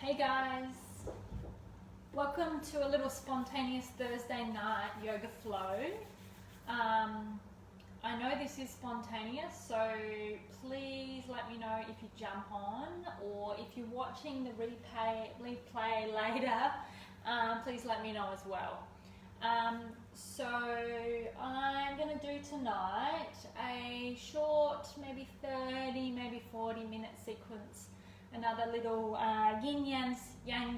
Hey guys, welcome to a little spontaneous Thursday night yoga flow. I know this is spontaneous, so please let me know if you jump on, or if you're watching the replay later, please let me know as well. So I'm going to do tonight a short, maybe 30, maybe 40 minute sequence, another little yin yang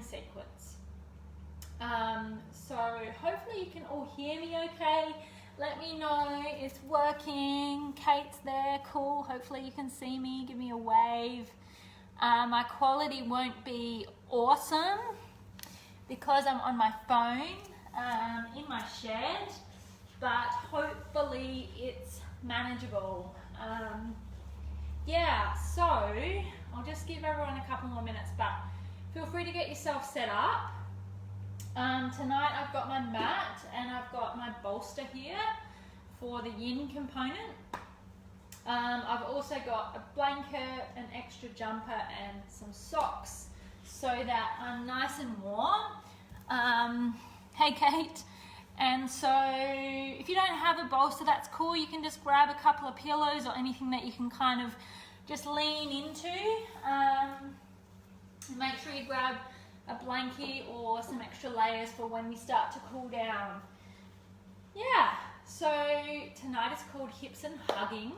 sequence. So hopefully you can all hear me okay. Let me know it's working. Kate's there, cool. Hopefully you can see me, give me a wave. My quality won't be awesome because I'm on my phone in my shed, but hopefully it's manageable. Yeah, so I'll just give everyone a couple more minutes, but feel free to get yourself set up. Tonight I've got my mat and I've got my bolster here for the yin component. I've also got a blanket, an extra jumper and some socks so that I'm nice and warm. Hey Kate. And so if you don't have a bolster, that's cool. You can just grab a couple of pillows or anything that you can kind of just lean into. Make sure you grab a blanket or some extra layers for when we start to cool down. Yeah, so tonight is called Hips and Hugging.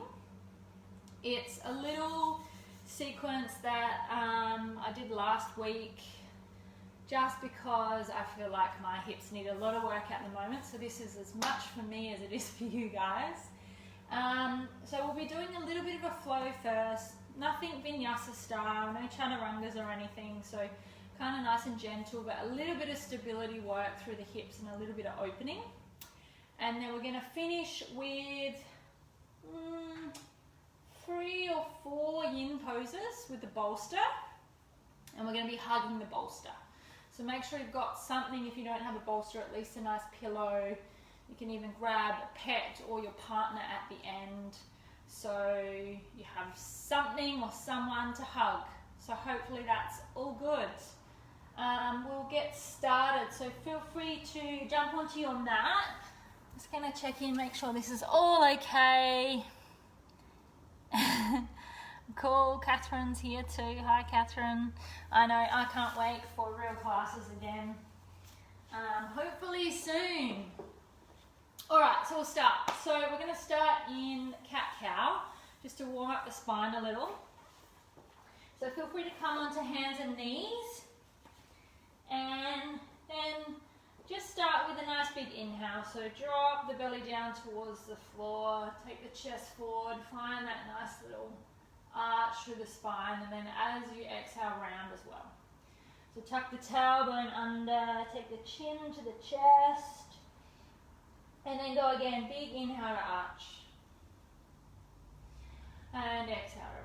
It's a little sequence that I did last week just because I feel like my hips need a lot of work at the moment, so this is as much for me as it is for you guys. So we'll be doing a little bit of a flow first, nothing vinyasa style, no chaturangas or anything, so kind of nice and gentle, but a little bit of stability work through the hips and a little bit of opening. And then we're going to finish with 3 or 4 yin poses with the bolster, and we're going to be hugging the bolster. So make sure you've got something. If you don't have a bolster, at least a nice pillow. You can even grab a pet or your partner at the end, so you have something or someone to hug. So hopefully that's all good. We'll get started, so feel free to jump onto your mat. Just going to check in, make sure this is all okay. Cool, Catherine's here too. Hi Catherine. I know, I can't wait for real classes again. Hopefully soon. Alright, so we'll start. So we're going to start in cat-cow, just to warm up the spine a little. So feel free to come onto hands and knees. And then just start with a nice big inhale. So drop the belly down towards the floor, take the chest forward, find that nice little arch through the spine, and then as you exhale, round as well. So tuck the tailbone under, take the chin to the chest, and then go again, big inhale to arch, and exhale to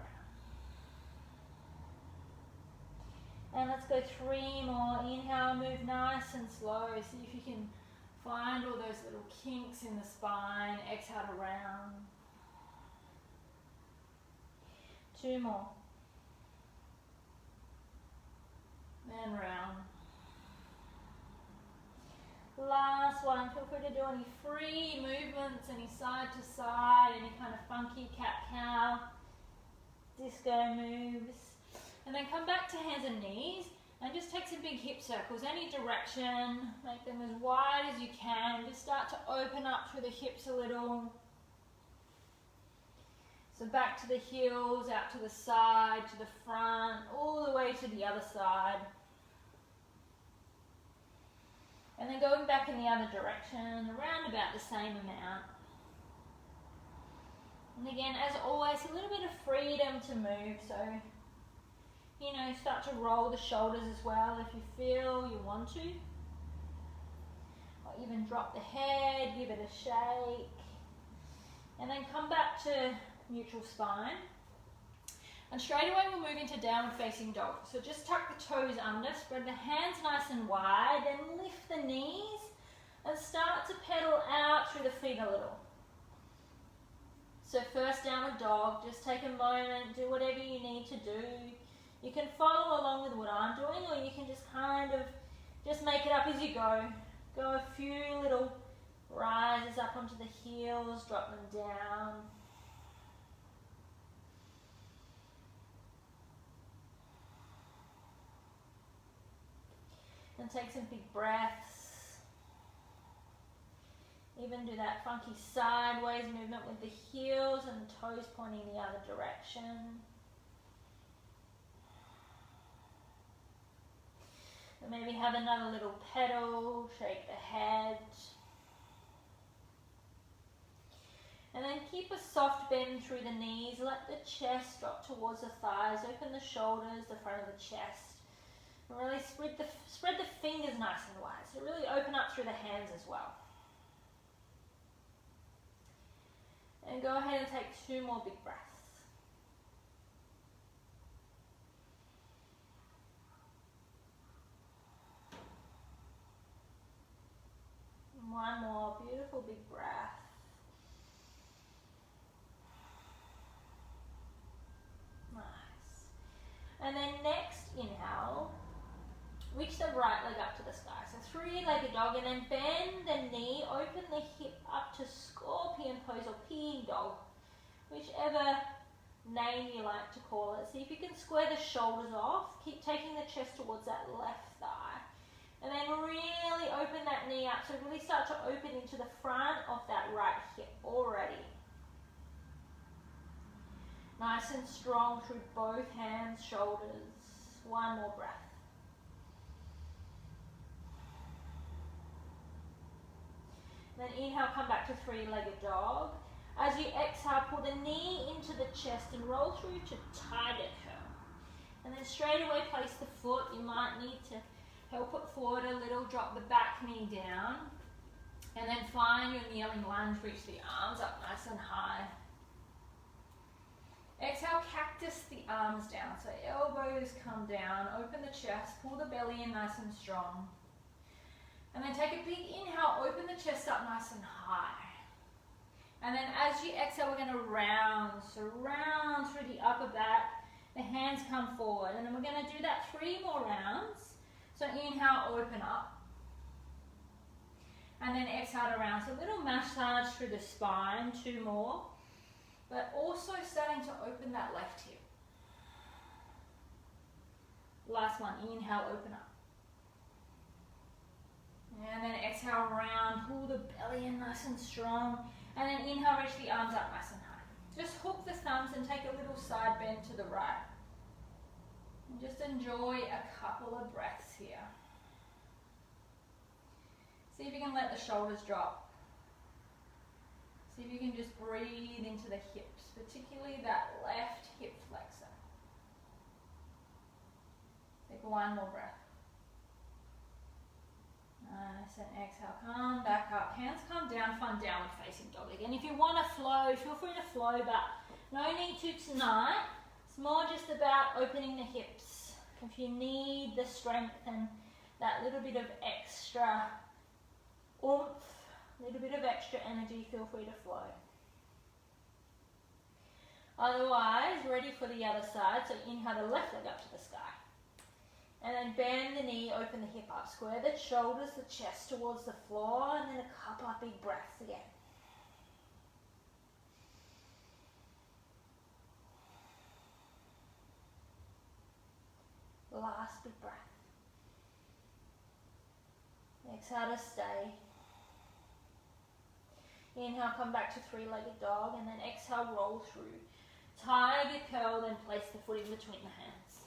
round. And let's go 3 more. Inhale, move nice and slow, see if you can find all those little kinks in the spine. Exhale to round. 2 more. And round. Last one. Feel free to do any free movements, any side to side, any kind of funky cat-cow, disco moves. And then come back to hands and knees and just take some big hip circles, any direction. Make them as wide as you can. Just start to open up through the hips a little. So back to the heels, out to the side, to the front, all the way to the other side. And then going back in the other direction, around about the same amount. And again, as always, a little bit of freedom to move. So, you know, start to roll the shoulders as well if you feel you want to. Or even drop the head, give it a shake. And then come back to neutral spine. And straight away we'll move into downward facing dog. So just tuck the toes under, spread the hands nice and wide, then lift the knees and start to pedal out through the feet a little. So first downward dog, just take a moment, do whatever you need to do. You can follow along with what I'm doing, or you can just kind of just make it up as you go. Go a few little rises up onto the heels, drop them down. And take some big breaths. Even do that funky sideways movement with the heels and the toes pointing the other direction. And maybe have another little pedal, shake the head. And then keep a soft bend through the knees, let the chest drop towards the thighs, open the shoulders, the front of the chest. And really spread the fingers nice and wide, so really open up through the hands as well. And go ahead and take 2 more big breaths. One more beautiful big breath. Nice. And then next inhale, reach the right leg up to the sky. So 3-legged dog, and then bend the knee, open the hip up to scorpion pose or peeing dog, whichever name you like to call it. See if you can square the shoulders off. Keep taking the chest towards that left thigh. And then really open that knee up. So really start to open into the front of that right hip already. Nice and strong through both hands, shoulders. One more breath. Then inhale, come back to 3-legged dog. As you exhale, pull the knee into the chest and roll through to tiger curl. And then straight away place the foot. You might need to help it forward a little, drop the back knee down. And then find your kneeling lunge, reach the arms up nice and high. Exhale, cactus the arms down. So elbows come down, open the chest, pull the belly in nice and strong. And then take a big inhale, open the chest up nice and high. And then as you exhale, we're going to round. So round through the upper back. The hands come forward. And then we're going to do that 3 more rounds. So inhale, open up. And then exhale to round. So a little massage through the spine, 2 more. But also starting to open that left hip. Last one, inhale, open up. And then exhale, round, pull the belly in nice and strong. And then inhale, reach the arms up nice and high. Just hook the thumbs and take a little side bend to the right. And just enjoy a couple of breaths here. See if you can let the shoulders drop. See if you can just breathe into the hips, particularly that left hip flexor. Take 1 more breath. Nice, and exhale, come back up. Hands come down, find downward facing dog again. If you want to flow, feel free to flow, but no need to tonight. It's more just about opening the hips. If you need the strength and that little bit of extra oomph, a little bit of extra energy, feel free to flow. Otherwise, ready for the other side. So inhale the left leg up to the sky. And then bend the knee, open the hip up. Square the shoulders, the chest towards the floor, and then a couple of big breaths again. Last big breath. Exhale to stay. Inhale, come back to 3-legged dog, and then exhale, roll through. Tiger curl, then place the foot in between the hands.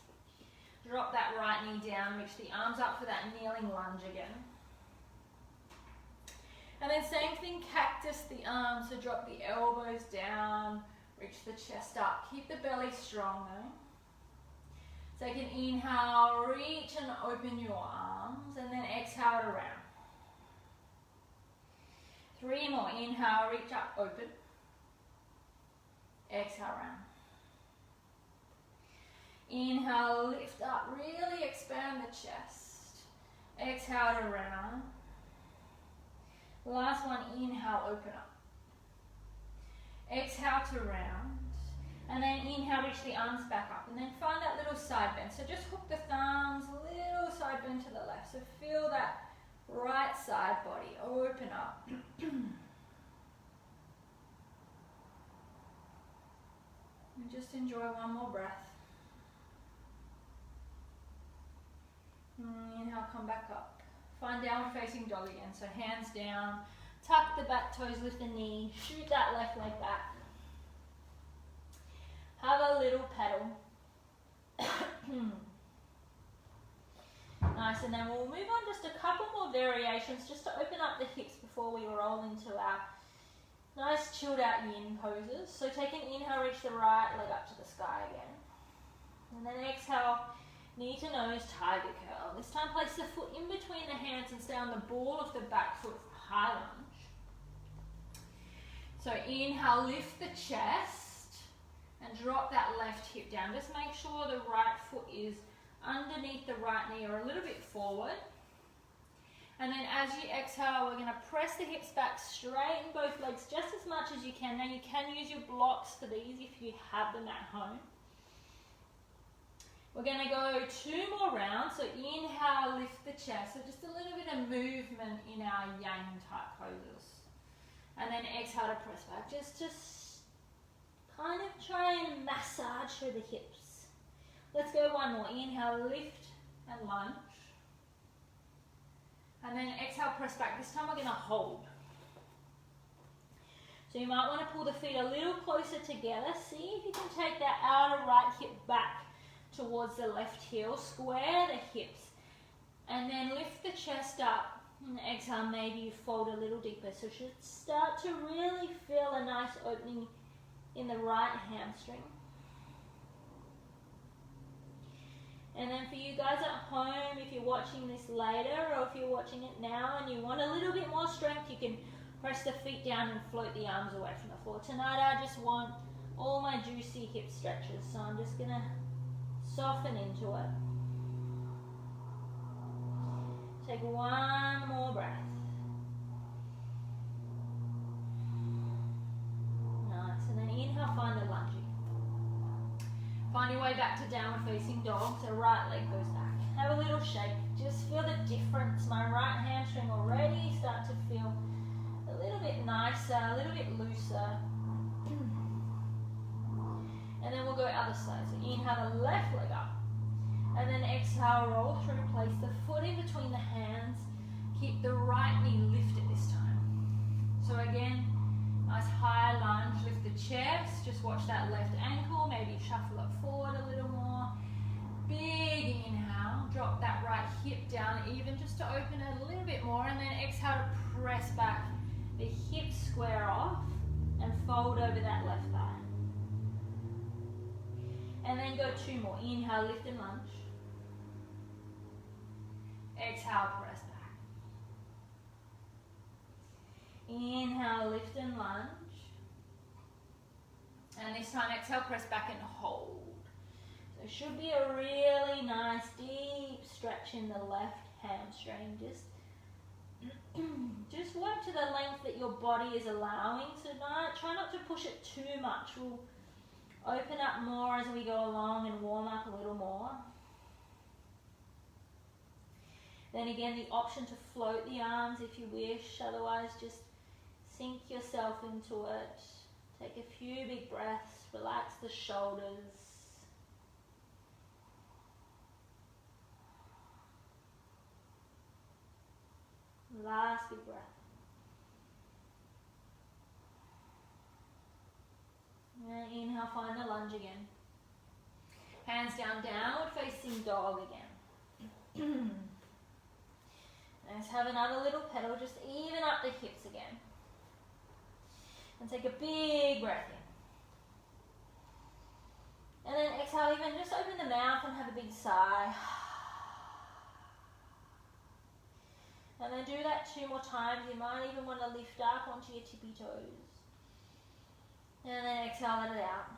Drop that right knee down, reach the arms up for that kneeling lunge again. And then same thing, cactus the arms, so drop the elbows down, reach the chest up. Keep the belly strong though. Take an inhale, reach and open your arms, and then exhale to round. 3 more, inhale, reach up, open. Exhale, round. Inhale, lift up, really expand the chest. Exhale to round. Last one, inhale, open up. Exhale to round. And then inhale, reach the arms back up. And then find that little side bend. So just hook the thumbs, little side bend to the left. So feel that right side body open up. And just enjoy one more breath. Inhale, come back up. Find downward facing dog again. So hands down, tuck the back toes, lift the knee, shoot that left leg back. Have a little pedal. Nice, and then we'll move on just a couple more variations just to open up the hips before we roll into our nice chilled out yin poses. So take an inhale, reach the right leg up to the sky again. And then exhale, knee to nose, tiger curl. This time place the foot in between the hands and stay on the ball of the back foot for high lunge. So inhale, lift the chest and drop that left hip down. Just make sure the right foot is underneath the right knee or a little bit forward. And then as you exhale, we're going to press the hips back, straighten both legs just as much as you can. Now you can use your blocks for these if you have them at home. We're going to go 2 more rounds. So inhale, lift the chest. So just a little bit of movement in our yang type poses. And then exhale to press back. Just kind of try and massage through the hips. Let's go one more. Inhale, lift and lunge. And then exhale, press back. This time we're going to hold. So you might want to pull the feet a little closer together. See if you can take that outer right hip back towards the left heel. Square the hips. And then lift the chest up. And exhale, maybe you fold a little deeper. So you should start to really feel a nice opening in the right hamstring. And then for you guys at home, if you're watching this later or if you're watching it now and you want a little bit more strength, you can press the feet down and float the arms away from the floor. Tonight I just want all my juicy hip stretches, so I'm just going to soften into it. Take one more breath. Nice, and then inhale, find a lunge. Find your way back to downward facing dog, so right leg goes back. Have a little shake, just feel the difference. My right hamstring already start to feel a little bit nicer, a little bit looser. And then we'll go other side. So inhale the left leg up. And then exhale, roll through, place the foot in between the hands. Keep the right knee lifted this time. So again, nice high lunge, lift the chest, just watch that left ankle, maybe shuffle it forward a little more. Big inhale, drop that right hip down even just to open it a little bit more, and then exhale to press back. The hips square off and fold over that left thigh. And then go 2 more. Inhale, lift and lunge. Exhale, press back. Inhale, lift and lunge. And this time, exhale, press back and hold. So it should be a really nice deep stretch in the left hamstring. Just work to the length that your body is allowing tonight. Try not to push it too much. We'll open up more as we go along and warm up a little more. Then again, the option to float the arms if you wish. Otherwise, just sink yourself into it. Take a few big breaths. Relax the shoulders. Last big breath. And inhale, find the lunge again. Hands down, downward facing dog again. Let's have another little pedal, just even up the hips again. And take a big breath in. And then exhale, even just open the mouth and have a big sigh. And then do that 2 more times. You might even want to lift up onto your tippy toes. And then exhale, let it out.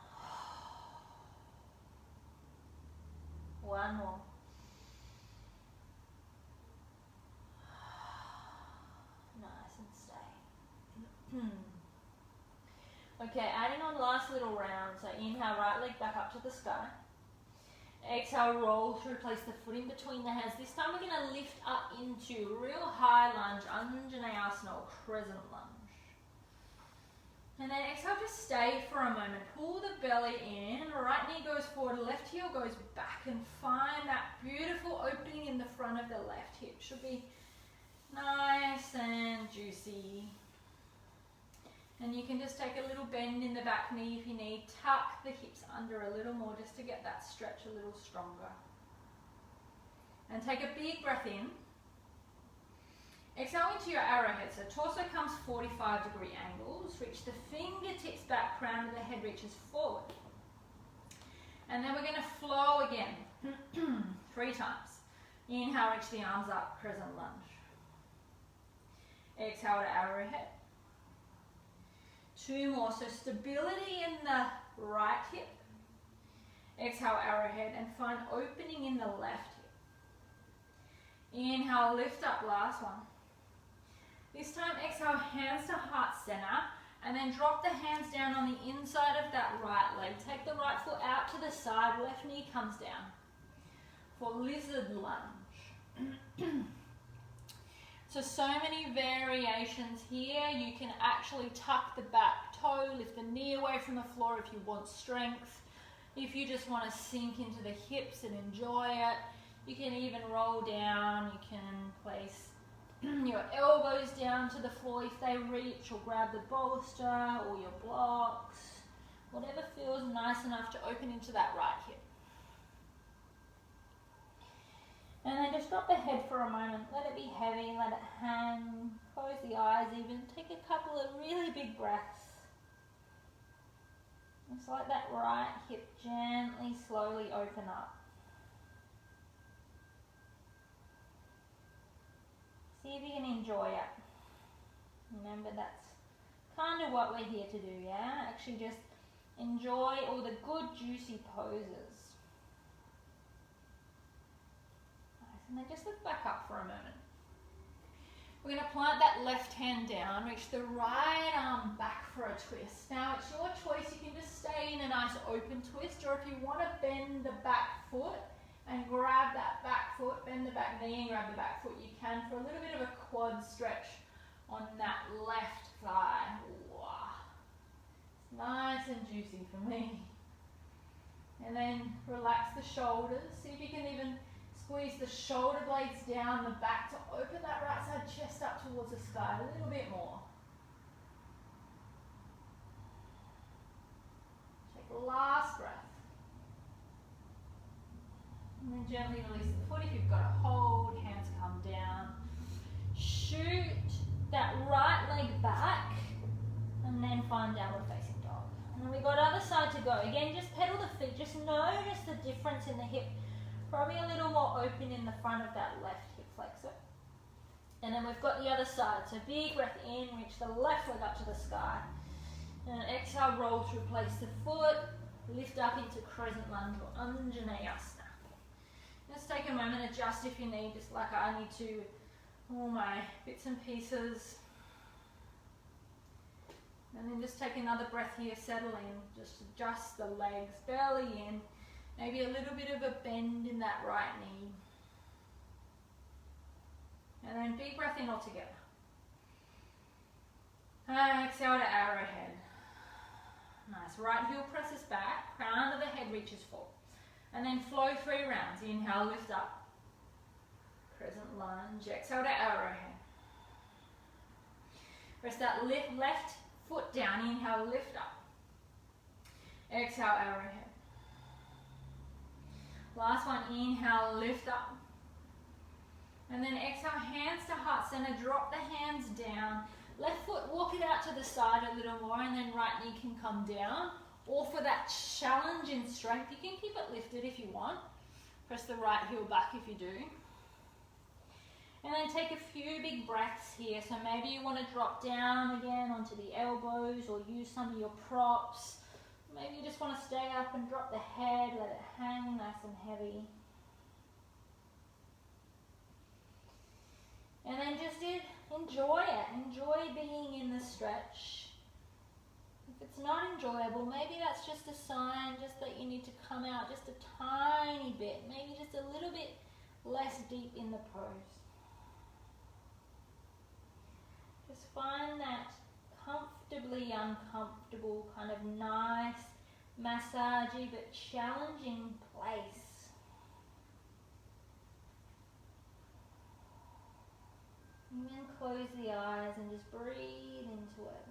1 more. Nice and stay. Okay, adding on last little round. So inhale, right leg back up to the sky. Exhale, roll through, place the foot in between the hands. This time we're going to lift up into real high lunge, Anjaneyasana or crescent lunge. And then exhale, just stay for a moment. Pull the belly in, right knee goes forward, left heel goes back, and find that beautiful opening in the front of the left hip. Should be nice and juicy. And you can just take a little bend in the back knee if you need. Tuck the hips under a little more just to get that stretch a little stronger. And take a big breath in. Exhale into your arrowhead. So torso comes 45-degree angles. Reach the fingertips back, crown of the head reaches forward. And then we're going to flow again. 3 times. Inhale, reach the arms up, crescent lunge. Exhale to arrowhead. 2 more, so stability in the right hip. Exhale, arrowhead, and find opening in the left hip. Inhale, lift up, last one. This time, exhale, hands to heart center, and then drop the hands down on the inside of that right leg. Take the right foot out to the side, left knee comes down for lizard lunge. So many variations here. You can actually tuck the back toe, lift the knee away from the floor if you want strength. If you just want to sink into the hips and enjoy it, you can even roll down. You can place your elbows down to the floor if they reach, or grab the bolster or your blocks. Whatever feels nice enough to open into that right hip. And then just drop the head for a moment. Let it be heavy, let it hang. Close the eyes even. Take a couple of really big breaths. Just let that right hip gently, slowly open up. See if you can enjoy it. Remember, that's kind of what we're here to do, yeah? Actually just enjoy all the good, juicy poses. And then just look back up for a moment. We're going to plant that left hand down, reach the right arm back for a twist. Now it's your choice, you can just stay in a nice open twist, or if you want to bend the back foot and grab that back foot, bend the back knee and grab the back foot, you can for a little bit of a quad stretch on that left thigh. Wow. It's nice and juicy for me. And then relax the shoulders, see if you can even squeeze the shoulder blades down the back to open that right side chest up towards the sky a little bit more. Take the last breath. And then gently release the foot. If you've got a hold, hands come down. Shoot that right leg back and then find downward facing dog. And then we've got other side to go. Again, just pedal the feet. Just notice the difference in the hip. Probably a little more open in the front of that left hip flexor. And then we've got the other side. So big breath in, reach the left leg up to the sky. And exhale, roll through, place the foot, lift up into crescent lunge or Anjaneyasana. Just take a moment, adjust if you need, just like I need to, all my bits and pieces. And then just take another breath here, settle in, just adjust the legs, belly in. Maybe a little bit of a bend in that right knee. And then big breath in altogether. Exhale to arrowhead. Nice. Right heel presses back, crown of the head reaches forward. And then flow 3 rounds. Inhale, lift up. Crescent lunge. Exhale to arrowhead. Press that left foot down. Inhale, lift up. Exhale, arrowhead. Last one, inhale, lift up. And then exhale, hands to heart center, drop the hands down. Left foot, walk it out to the side a little more, and then right knee can come down. Or for that challenge in strength, you can keep it lifted if you want. Press the right heel back if you do. And then take a few big breaths here. So maybe you want to drop down again onto the elbows or use some of your props. Maybe you just want to stay up and drop the head, let it hang nice and heavy. And then just enjoy it. Enjoy being in the stretch. If it's not enjoyable, maybe that's just a sign just that you need to come out just a tiny bit, maybe just a little bit less deep in the pose. Just find that comfortably uncomfortable, kind of nice, massagey but challenging place. And then close the eyes and just breathe into it.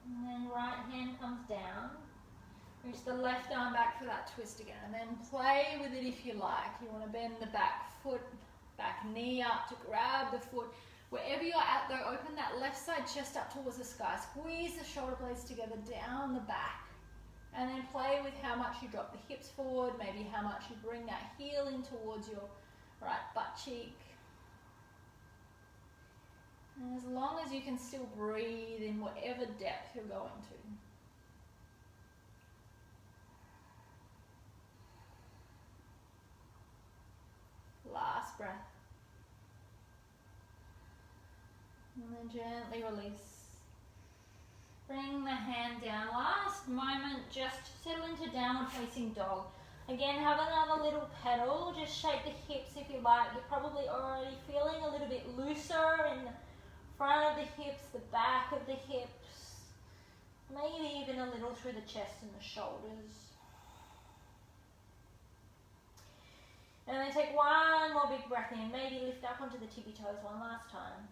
And then right hand comes down. Reach the left arm back for that twist again. And then play with it if you like. You want to bend the back foot, back knee up to grab the foot. Wherever you're at though, open that left side chest up towards the sky. Squeeze the shoulder blades together down the back. And then play with how much you drop the hips forward, maybe how much you bring that heel in towards your right butt cheek. And as long as you can still breathe in whatever depth you're going to. Last breath. And then gently release. Bring the hand down. Last moment, just settle into downward facing dog. Again, have another little pedal. Just shake the hips if you like. You're probably already feeling a little bit looser in the front of the hips, the back of the hips. Maybe even a little through the chest and the shoulders. And then take one more big breath in. Maybe lift up onto the tippy toes one last time.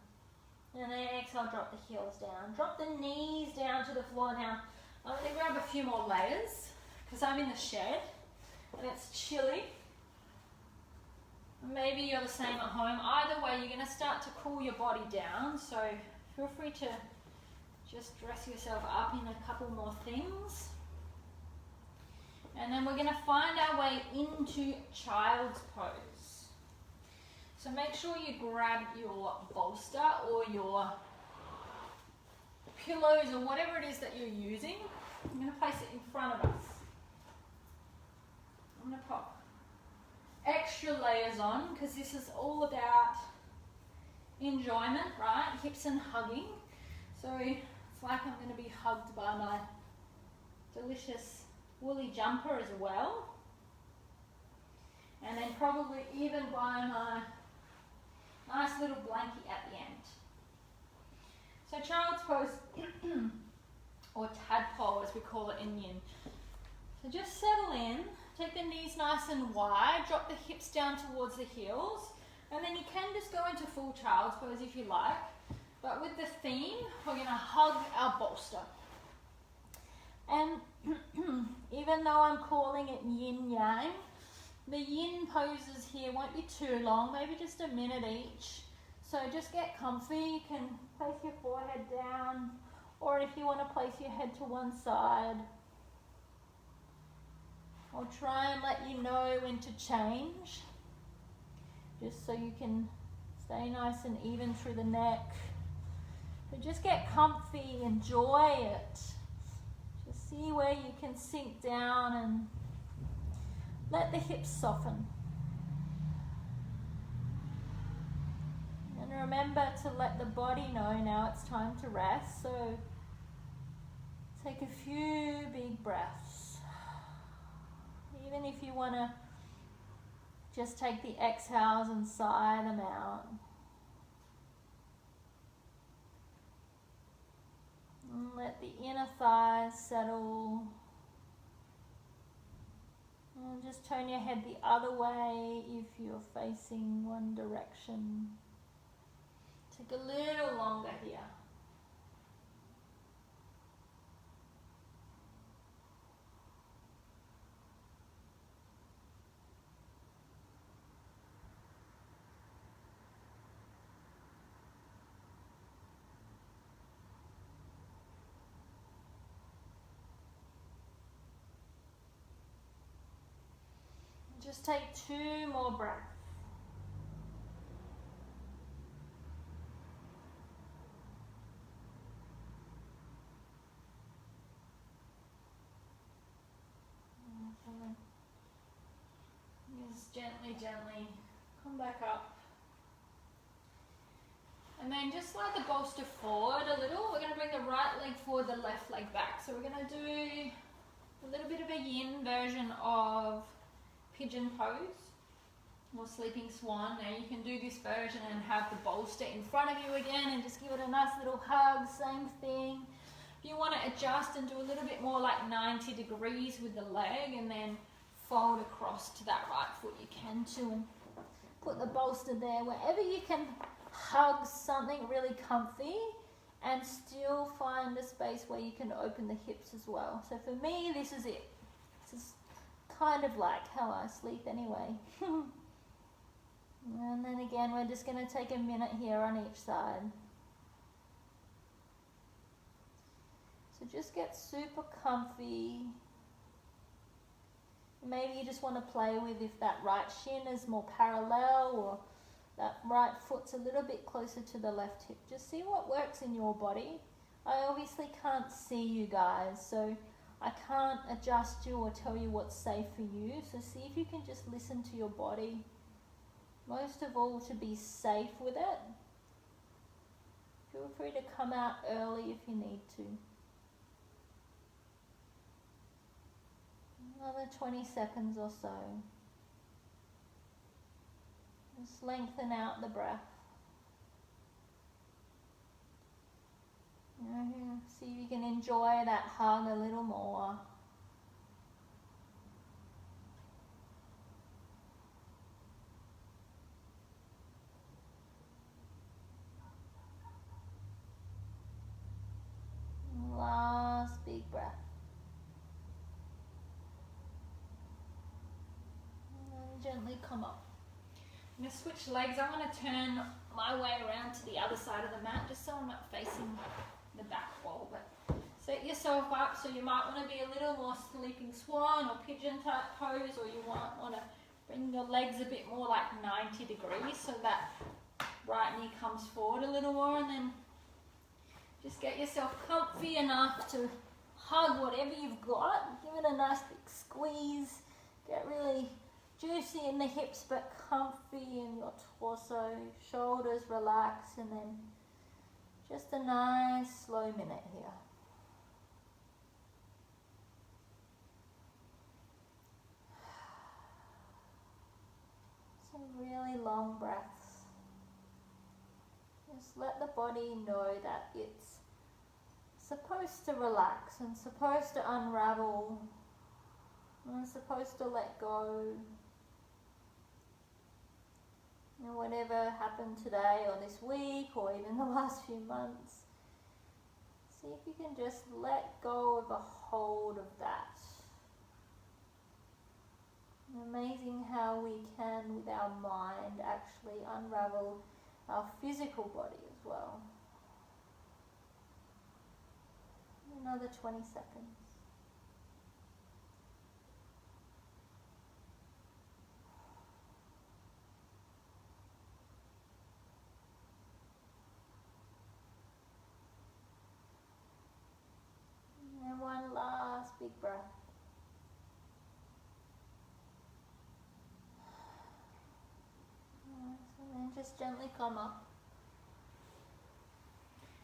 And then exhale, drop the heels down. Drop the knees down to the floor now. I'm going to grab a few more layers because I'm in the shed and it's chilly. Maybe you're the same at home. Either way, you're going to start to cool your body down. So feel free to just dress yourself up in a couple more things. And then we're going to find our way into child's pose. So make sure you grab your bolster or your pillows or whatever it is that you're using. I'm going to place it in front of us. I'm going to pop extra layers on because this is all about enjoyment, right? Hips and hugging. So it's like I'm going to be hugged by my delicious woolly jumper as well. And then probably even by my nice little blankie at the end. So child's pose, or tadpole as we call it in yin. So just settle in, take the knees nice and wide, drop the hips down towards the heels, and then you can just go into full child's pose if you like. But with the theme, we're going to hug our bolster. And even though I'm calling it yin yang, the yin poses here won't be too long, maybe just a minute each. So just get comfy. You can place your forehead down, or if you want to place your head to one side. I'll try and let you know when to change, just so you can stay nice and even through the neck. But just get comfy, enjoy it. Just see where you can sink down and let the hips soften. And remember to let the body know now it's time to rest. So take a few big breaths. Even if you want to just take the exhales and sigh them out. And let the inner thighs settle. And just turn your head the other way if you're facing one direction. Take a little longer here. Just take 2 more breaths. Just gently come back up. And then just slide the bolster forward a little. We're going to bring the right leg forward, the left leg back. So we're going to do a little bit of a yin version of pigeon pose or sleeping swan. Now you can do this version and have the bolster in front of you again and just give it a nice little hug, same thing. If you want to adjust and do a little bit more like 90 degrees with the leg and then fold across to that right foot, you can too, and put the bolster there wherever you can hug something really comfy and still find a space where you can open the hips as well. So for me, this is it. This is kind of like how I sleep anyway. And then again, we're just going to take a minute here on each side. So just get super comfy. Maybe you just want to play with if that right shin is more parallel or that right foot's a little bit closer to the left hip. Just see what works in your body. I obviously can't see you guys, so I can't adjust you or tell you what's safe for you. So see if you can just listen to your body. Most of all, to be safe with it. Feel free to come out early if you need to. Another 20 seconds or so. Just lengthen out the breath. See if you can enjoy that hug a little more. Last big breath. And then gently come up. I'm going to switch legs. I'm going to turn my way around to the other side of the mat just so I'm not facing the back wall. But set yourself up, so you might want to be a little more sleeping swan or pigeon type pose, or you might want to bring your legs a bit more like 90 degrees so that right knee comes forward a little more, and then just get yourself comfy enough to hug whatever you've got. Give it a nice big squeeze. Get really juicy in the hips but comfy in your torso. Shoulders relax, and then just a nice slow minute here. Some really long breaths. Just let the body know that it's supposed to relax and supposed to unravel and supposed to let go. And whatever happened today or this week or even the last few months, see if you can just let go of a hold of that. Amazing how we can, with our mind, actually unravel our physical body as well. Another 20 seconds. And one last big breath. And then just gently come up.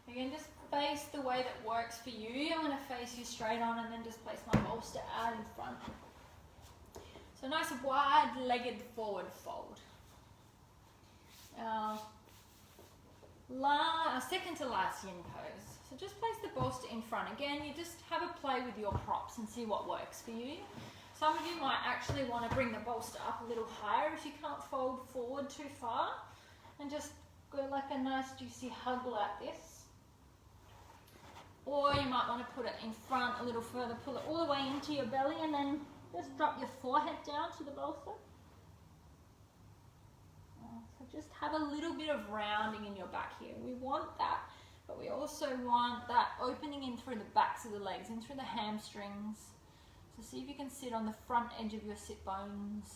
Again, just face the way that works for you. I'm going to face you straight on and then just place my bolster out in front. So nice wide-legged forward fold. Our second to last yin pose. So just place the bolster in front. Again, you just have a play with your props and see what works for you. Some of you might actually want to bring the bolster up a little higher if you can't fold forward too far, and just go like a nice juicy hug like this. Or you might want to put it in front a little further, pull it all the way into your belly, and then just drop your forehead down to the bolster. So just have a little bit of rounding in your back here. We want that, but we also want that opening in through the backs of the legs, in through the hamstrings. So see if you can sit on the front edge of your sit bones.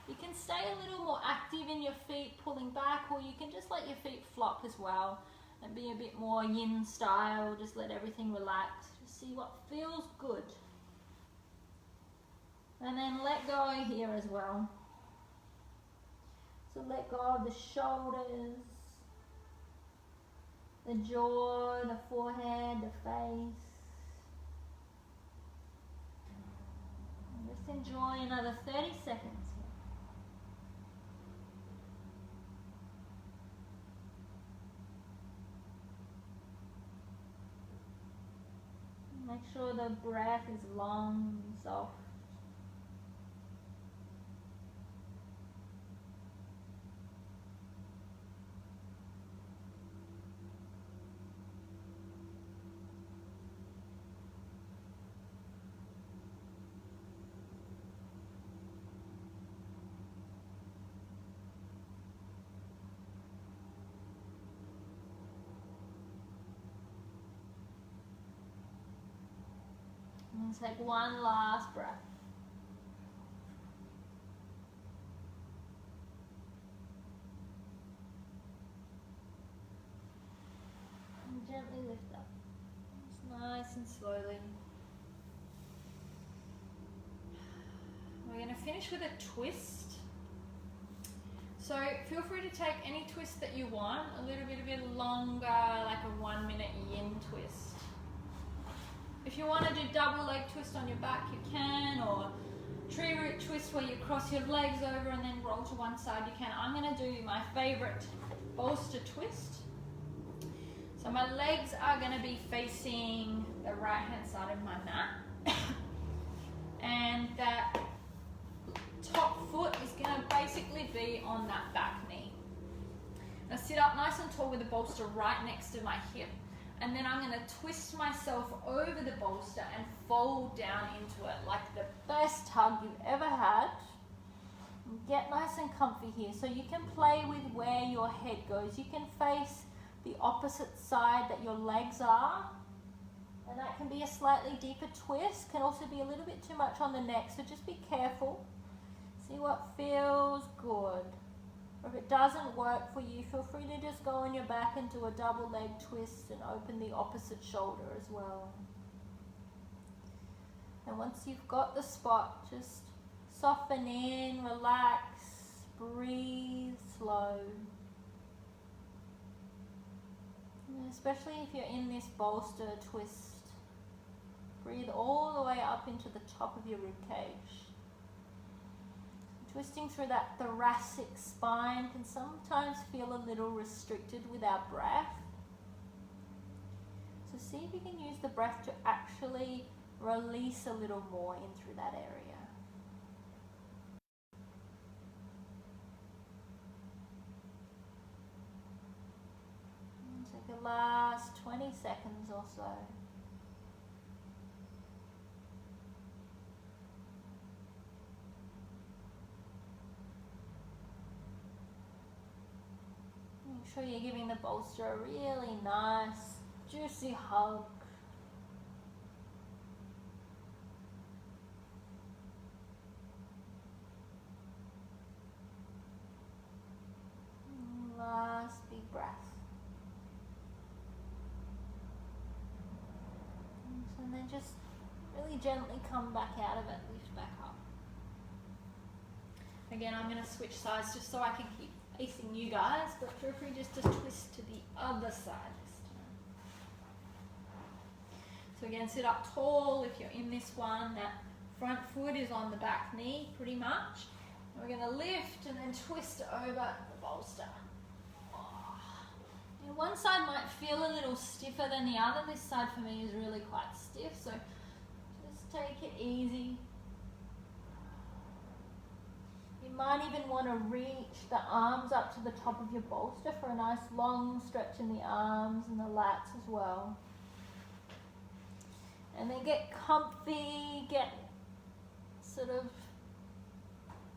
You can stay a little more active in your feet, pulling back, or you can just let your feet flop as well and be a bit more yin style. Just let everything relax. Just see what feels good. And then let go here as well. So let go of the shoulders. the jaw, the forehead, the face. And just enjoy another 30 seconds here. Make sure the breath is long and soft. And take one last breath. And gently lift up. Just nice and slowly. We're going to finish with a twist. So feel free to take any twist that you want, a little bit longer, like a 1 minute yin twist. If you want to do double leg twist on your back, you can, or tree root twist where you cross your legs over and then roll to one side, you can. I'm going to do my favorite bolster twist. So my legs are going to be facing the right hand side of my mat. And that top foot is going to basically be on that back knee. Now sit up nice and tall with the bolster right next to my hip. And then I'm going to twist myself over the bolster and fold down into it like the best hug you've ever had. Get nice and comfy here. So you can play with where your head goes. You can face the opposite side that your legs are. And that can be a slightly deeper twist. Can also be a little bit too much on the neck. So just be careful. See what feels good. Or if it doesn't work for you, feel free to just go on your back and do a double leg twist and open the opposite shoulder as well. And once you've got the spot, just soften in, relax, breathe slow. And especially if you're in this bolster twist, breathe all the way up into the top of your rib cage. Twisting through that thoracic spine can sometimes feel a little restricted with our breath. So see if you can use the breath to actually release a little more in through that area. And take the last 20 seconds or so. Make sure you're giving the bolster a really nice, juicy hug. And last big breath. And then just really gently come back out of it, lift back up. Again, I'm going to switch sides just so I can keep facing you guys, but feel free just to twist to the other side this time. So again, sit up tall if you're in this one. That front foot is on the back knee pretty much. We're going to lift and then twist over the bolster. And one side might feel a little stiffer than the other. This side for me is really quite stiff, so just take it easy. You might even want to reach the arms up to the top of your bolster for a nice long stretch in the arms and the lats as well. And then get comfy, get sort of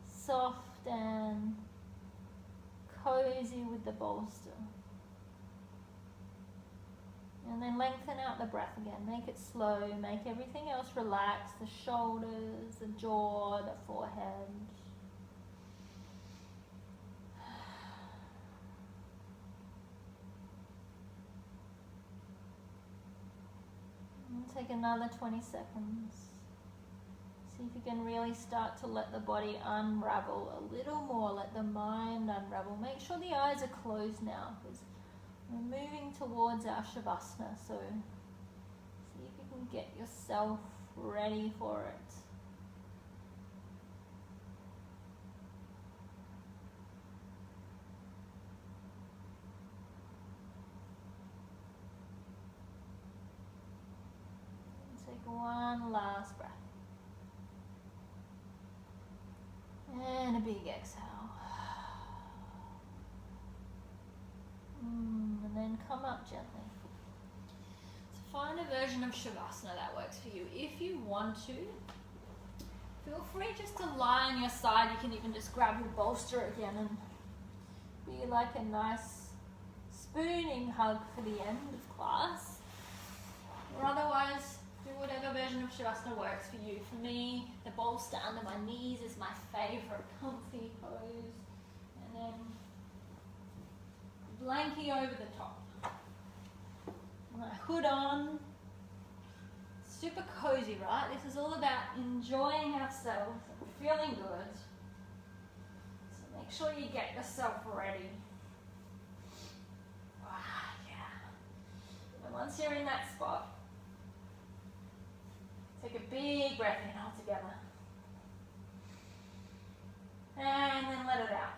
soft and cozy with the bolster. And then lengthen out the breath again. Make it slow, make everything else relax, the shoulders, the jaw, the forehead. Take another 20 seconds. See if you can really start to let the body unravel a little more, let the mind unravel. Make sure the eyes are closed now, because We're moving towards our Shavasana, so see if you can get yourself ready for it. Take one last breath. And a big exhale. And then come up gently. So find a version of Shavasana that works for you. If you want to, feel free just to lie on your side. You can even just grab your bolster again and be like a nice spooning hug for the end of class. Or otherwise, do whatever version of Shavasana works for you. For me, the bolster under my knees is my favourite comfy pose. And then blankie over the top. My hood on. Super cozy, right? This is all about enjoying ourselves and feeling good. So make sure you get yourself ready. Yeah. And once you're in that spot, take a big breath in all together. And then let it out.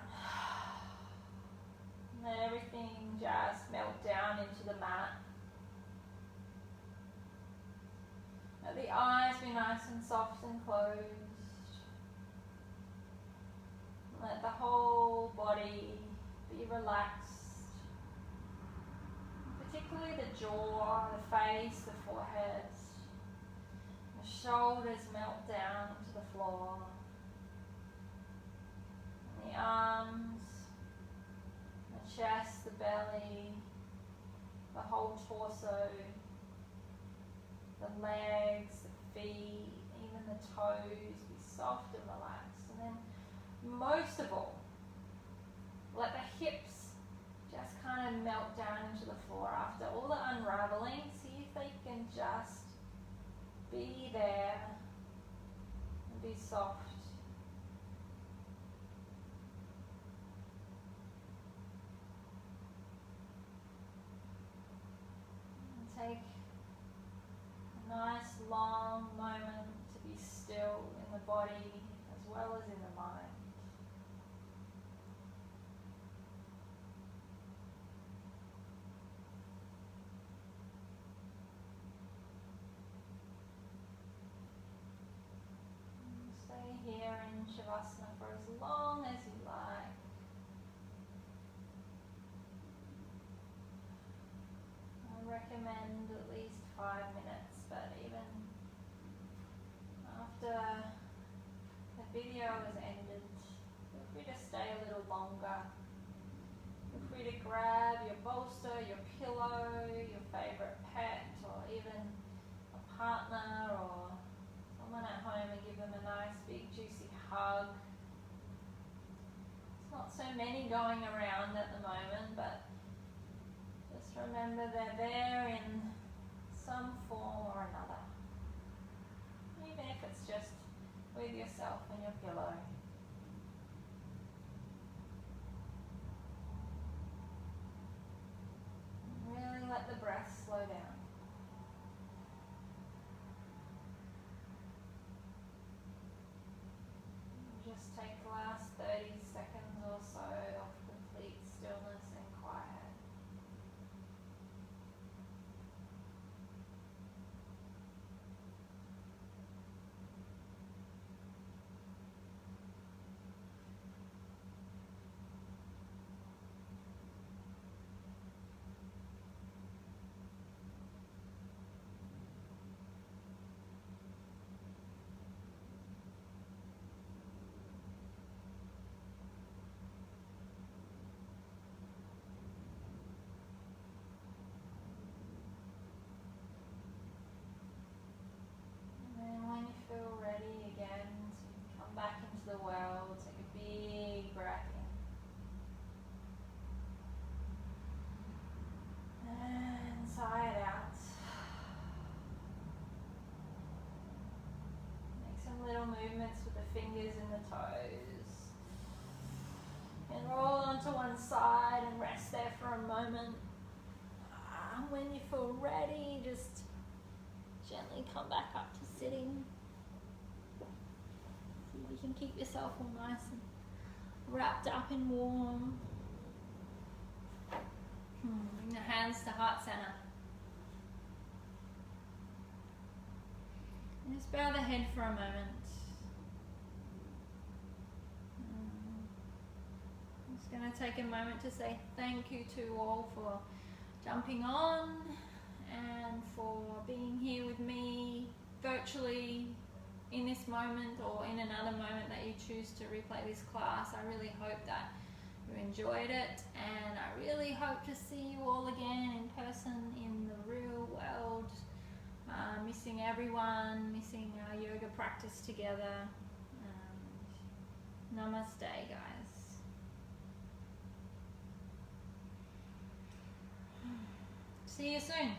Let everything just melt down into the mat. Let the eyes be nice and soft and closed. Let the whole body be relaxed. Particularly the jaw, the face, the forehead. The shoulders melt down to the floor. And the arms, the chest, the belly, the whole torso, the legs, the feet, even the toes, be soft and relaxed. And then most of all, let the hips just kind of melt down into the floor after all the unraveling. See if they can just be there and be soft. And take a nice long moment to be still in the body as well as in the mind. Stay here in Shavasana for as long as you like. I recommend at least 5 minutes, but even after the video has ended, feel free to stay a little longer. Feel free to grab your bolster, your pillow, your favourite pet, or even a partner or someone at home and give them a nice big juicy hug. There's not so many going around at the moment, but just remember they're there in some form or another. Even if it's just with yourself and your pillow. Really let the breath slow down. Just take the last 30 seconds or so of complete stillness and quiet. The world. Take a big breath in and sigh it out. Make some little movements with the fingers and the toes, and roll onto one side and rest there for a moment. when you feel ready, just gently come back up to sitting. See if you can keep yourself all nice and wrapped up and warm. Bring the hands to heart center. And just bow the head for a moment. I'm just going to take a moment to say thank you to all for jumping on and for being here with me virtually in this moment or in another moment that you choose to replay this class. I really hope that you enjoyed it, and I really hope to see you all again in person in the real world. Missing everyone, missing our yoga practice together. Namaste, guys. See you soon.